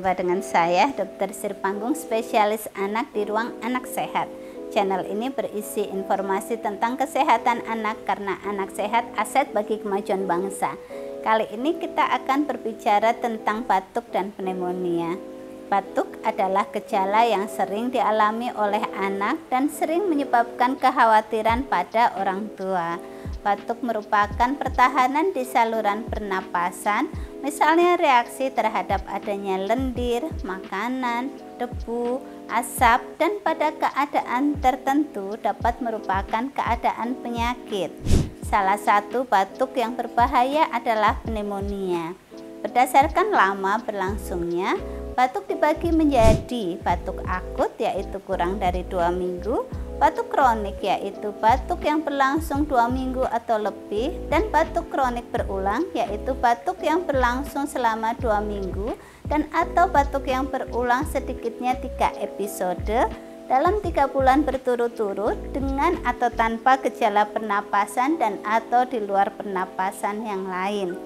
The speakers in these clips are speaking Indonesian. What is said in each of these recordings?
Jumpa dengan saya, Dr. Sirpanggung, spesialis anak di Ruang Anak Sehat. Channel ini berisi informasi tentang kesehatan anak karena anak sehat aset bagi kemajuan bangsa. Kali ini kita akan berbicara tentang batuk dan pneumonia. Batuk adalah gejala yang sering dialami oleh anak dan sering menyebabkan kekhawatiran pada orang tua. Batuk merupakan pertahanan di saluran pernapasan, misalnya reaksi terhadap adanya lendir, makanan, debu, asap, dan pada keadaan tertentu dapat merupakan keadaan penyakit. Salah satu batuk yang berbahaya adalah pneumonia. Berdasarkan lama berlangsungnya, batuk dibagi menjadi batuk akut yaitu kurang dari 2 minggu, batuk kronik yaitu batuk yang berlangsung 2 minggu atau lebih, dan batuk kronik berulang yaitu batuk yang berlangsung selama 2 minggu dan atau batuk yang berulang sedikitnya 3 episode dalam 3 bulan berturut-turut dengan atau tanpa gejala pernapasan dan atau di luar pernapasan yang lain.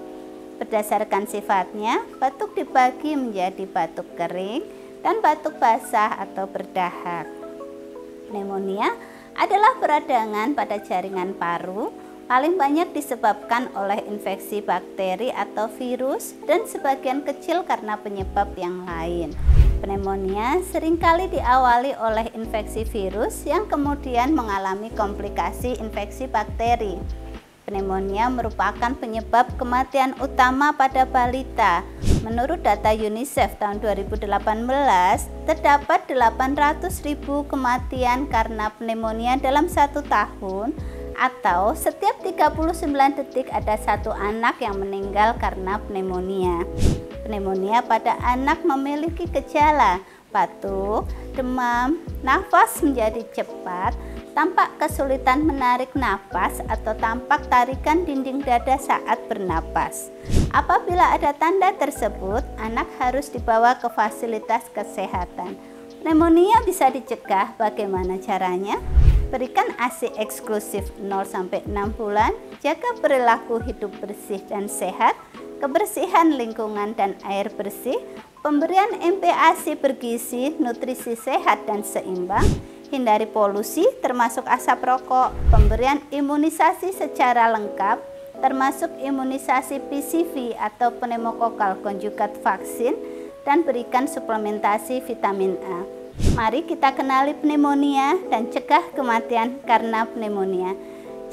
Berdasarkan sifatnya, batuk dibagi menjadi batuk kering dan batuk basah atau berdahak. Pneumonia adalah peradangan pada jaringan paru, paling banyak disebabkan oleh infeksi bakteri atau virus dan sebagian kecil karena penyebab yang lain. Pneumonia seringkali diawali oleh infeksi virus yang kemudian mengalami komplikasi infeksi bakteri. Pneumonia merupakan penyebab kematian utama pada balita. Menurut data UNICEF tahun 2018, terdapat 800.000 kematian karena pneumonia dalam 1 tahun, atau setiap 39 detik ada 1 anak yang meninggal karena pneumonia. Pneumonia pada anak memiliki gejala batuk, demam, nafas menjadi cepat, tampak kesulitan menarik napas atau tampak tarikan dinding dada saat bernapas. Apabila ada tanda tersebut, anak harus dibawa ke fasilitas kesehatan. Pneumonia bisa dicegah, bagaimana caranya? Berikan ASI eksklusif 0-6 bulan, jaga perilaku hidup bersih dan sehat, kebersihan lingkungan dan air bersih, pemberian MPASI bergizi, nutrisi sehat dan seimbang, hindari polusi termasuk asap rokok, pemberian imunisasi secara lengkap termasuk imunisasi PCV atau pneumokokal konjugat vaksin, dan berikan suplementasi vitamin A. Mari kita kenali pneumonia dan cegah kematian karena pneumonia.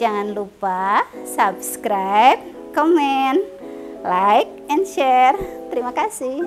Jangan lupa subscribe, komen, like, and share. Terima kasih.